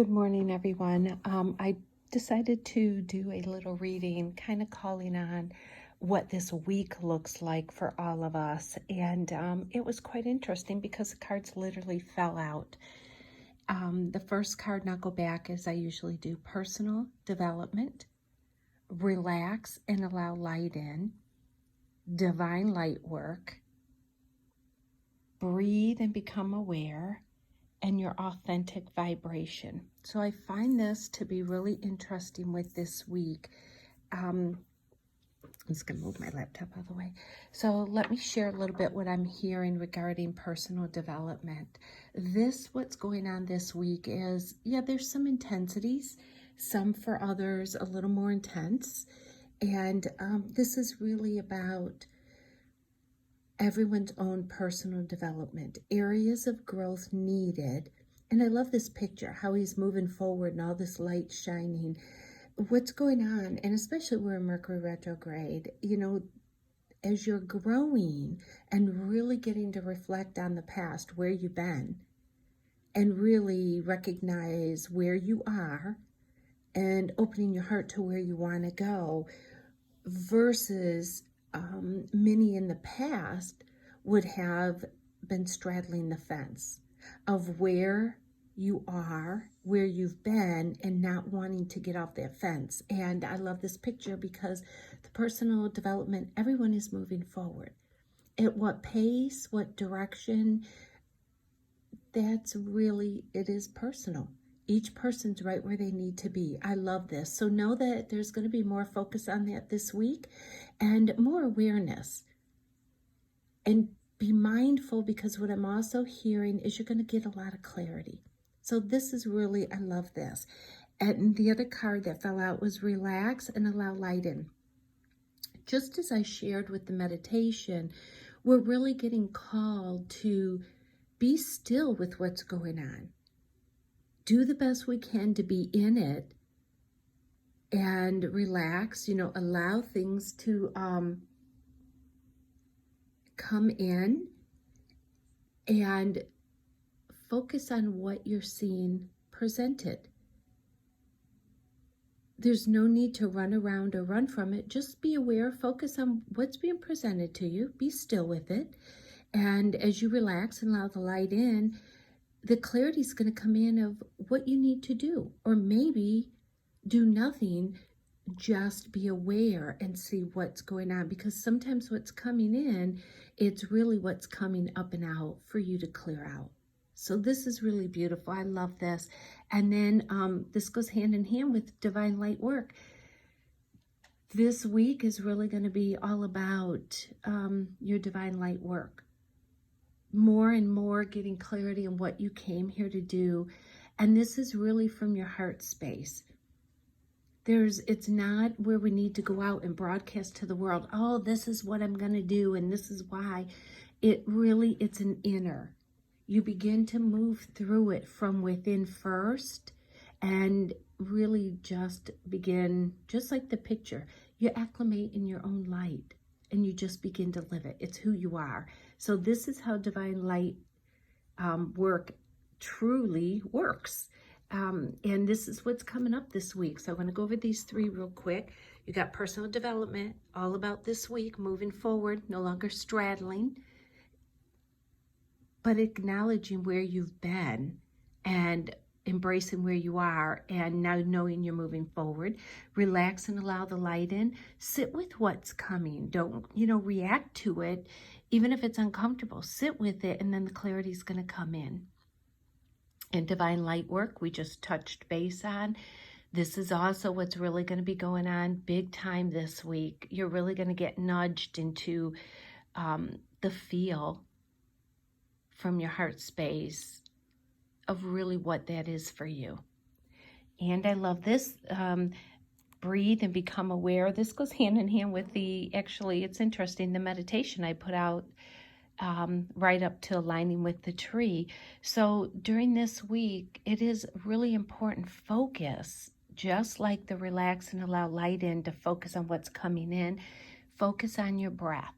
Good morning, everyone. I decided to do a little reading, kind of calling on what this week looks like for all of us. And it was quite interesting because the cards literally fell out. The first card, and I'll go back as I usually do: personal development, relax and allow light in, divine light work, breathe and become aware, and your authentic vibration. So I find this to be really interesting with this week. I'm just going to move my laptop out of the way. So let me share a little bit what I'm hearing regarding personal development. What's going on this week is, there's some intensities, some for others a little more intense. And this is really about everyone's own personal development, areas of growth needed. And I love this picture, how he's moving forward and all this light shining. What's going on, and especially we're in Mercury retrograde, as you're growing and really getting to reflect on the past, where you've been, and really recognize where you are and opening your heart to where you want to go, versus many in the past would have been straddling the fence of where you are, where you've been, and not wanting to get off that fence. And I love this picture because the personal development, everyone is moving forward. At what pace, what direction, it is personal. Each person's right where they need to be. I love this. So know that there's going to be more focus on that this week and more awareness. And be mindful, because what I'm also hearing is you're going to get a lot of clarity. So this is really, I love this. And the other card that fell out was relax and allow light in. Just as I shared with the meditation, we're really getting called to be still with what's going on. Do the best we can to be in it and relax, allow things to come in and focus on what you're seeing presented. There's no need to run around or run from it. Just be aware, focus on what's being presented to you, be still with it. And as you relax and allow the light in, the clarity is going to come in of what you need to do, or maybe do nothing, just be aware and see what's going on, because sometimes what's coming in, it's really what's coming up and out for you to clear out. So this is really beautiful. I love this. And then this goes hand in hand with divine light work. This week is really going to be all about your divine light work. More and more getting clarity on what you came here to do. And this is really from your heart space. It's not where we need to go out and broadcast to the world, oh, this is what I'm going to do and this is why. It's an inner. You begin to move through it from within first, and really just begin, just like the picture, you acclimate in your own light and you just begin to live it. It's who you are. So this is how divine light work truly works. And this is what's coming up this week. So I'm going to go over these three real quick. You got personal development, all about this week, moving forward, no longer straddling, but acknowledging where you've been and embracing where you are, and now knowing you're moving forward. Relax and allow the light in. Sit with what's coming. Don't, react to it, even if it's uncomfortable. Sit with it, and then the clarity is going to come in. And divine light work, we just touched base on. This is also what's really going to be going on big time this week. You're really going to get nudged into the feel from your heart space of really what that is for you. And I love this. Breathe and become aware. This goes hand in hand with it's interesting, the meditation I put out right up to aligning with the tree. So during this week, it is really important focus, just like the relax and allow light in, to focus on what's coming in. Focus on your breath,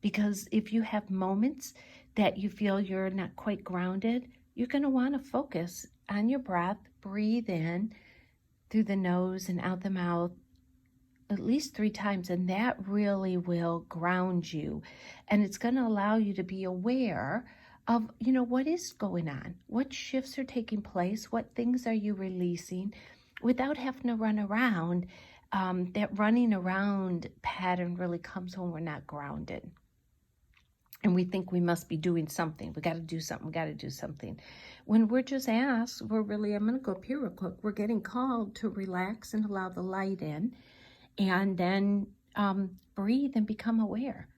because if you have moments that you feel you're not quite grounded, you're going to want to focus on your breath, breathe in through the nose and out the mouth at least 3 times, and that really will ground you. And it's going to allow you to be aware of, what is going on, what shifts are taking place, what things are you releasing without having to run around. That running around pattern really comes when we're not grounded. And we think we must be doing something. We got to do something. We got to do something. When we're just asked, I'm going to go up here real quick. We're getting called to relax and allow the light in. And then breathe and become aware.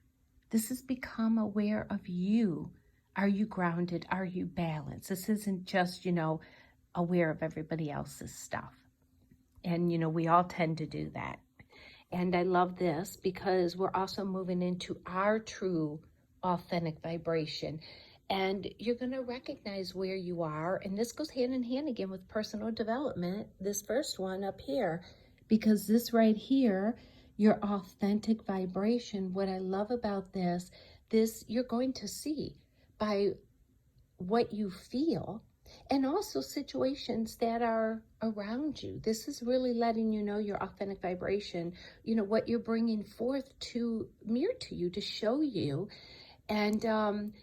This is become aware of you. Are you grounded? Are you balanced? This isn't just, aware of everybody else's stuff. And, we all tend to do that. And I love this because we're also moving into our true authentic vibration. And you're going to recognize where you are. And this goes hand in hand again with personal development. This first one up here, because this right here, your authentic vibration, what I love about this you're going to see by what you feel and also situations that are around you. This is really letting you know your authentic vibration, what you're bringing forth to mirror to you, to show you. And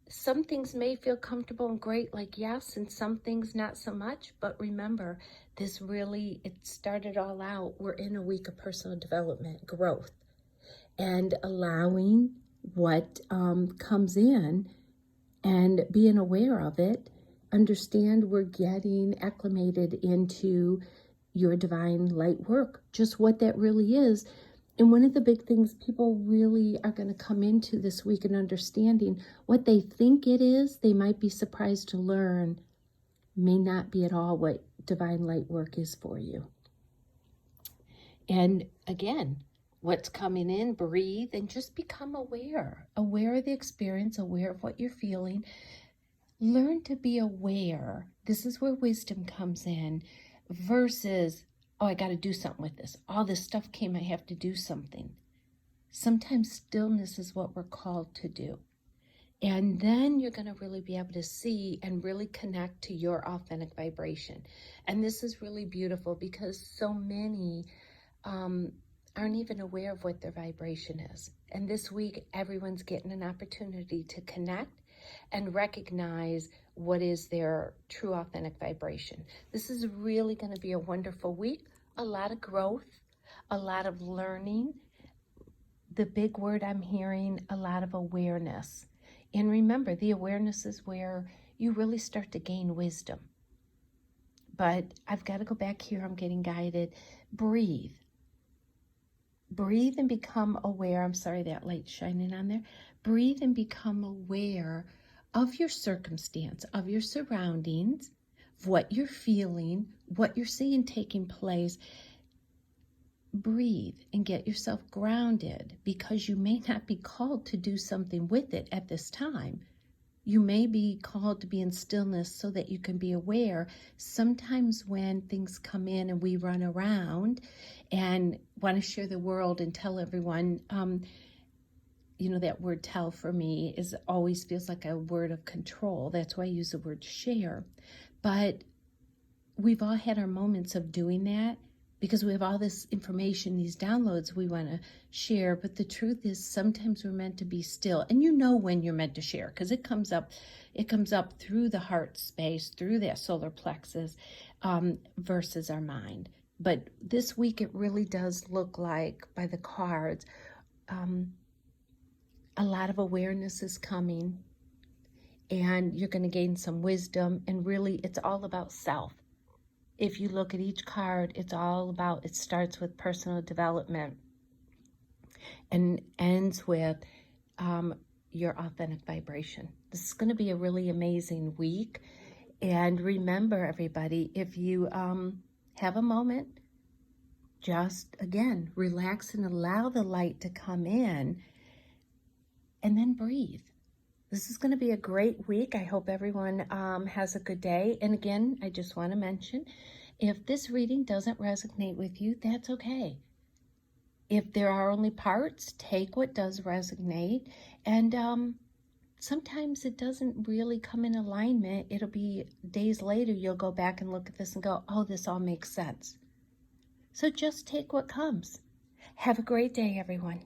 some things may feel comfortable and great, like yes, and some things not so much. But remember, it started all out. We're in a week of personal development, growth, and allowing what comes in and being aware of it. Understand we're getting acclimated into your divine light work, just what that really is. And one of the big things people really are going to come into this week and understanding what they think it is, they might be surprised to learn, may not be at all what divine light work is for you. And again, what's coming in, breathe and just become aware of the experience, aware of what you're feeling. Learn to be aware. This is where wisdom comes in versus, oh, I got to do something with this. All this stuff came, I have to do something. Sometimes stillness is what we're called to do. And then you're going to really be able to see and really connect to your authentic vibration. And this is really beautiful because so many aren't even aware of what their vibration is. And this week, everyone's getting an opportunity to connect and recognize what is their true authentic vibration. This is really going to be a wonderful week. A lot of growth, a lot of learning. The big word I'm hearing, a lot of awareness. And remember, the awareness is where you really start to gain wisdom. But I've got to go back here. I'm getting guided. Breathe. Breathe and become aware. I'm sorry, that light's shining on there. Breathe and become aware of your circumstance, of your surroundings, what you're feeling, what you're seeing taking place. Breathe and get yourself grounded because you may not be called to do something with it at this time. You may be called to be in stillness so that you can be aware. Sometimes when things come in and we run around and want to share the world and tell everyone, that word tell for me always feels like a word of control. That's why I use the word share. But we've all had our moments of doing that because we have all this information, these downloads we want to share. But the truth is sometimes we're meant to be still. And you know when you're meant to share because it comes up through the heart space, through that solar plexus versus our mind. But this week it really does look like, by the cards, a lot of awareness is coming and you're going to gain some wisdom. And really, it's all about self. If you look at each card, it starts with personal development and ends with your authentic vibration. This is going to be a really amazing week. And remember, everybody, if you have a moment, just, again, relax and allow the light to come in and then breathe. This is going to be a great week. I hope everyone has a good day. And again, I just want to mention, if this reading doesn't resonate with you, that's okay. If there are only parts, take what does resonate and sometimes it doesn't really come in alignment. It'll be days later, you'll go back and look at this and go, oh, this all makes sense. So just take what comes. Have a great day, everyone.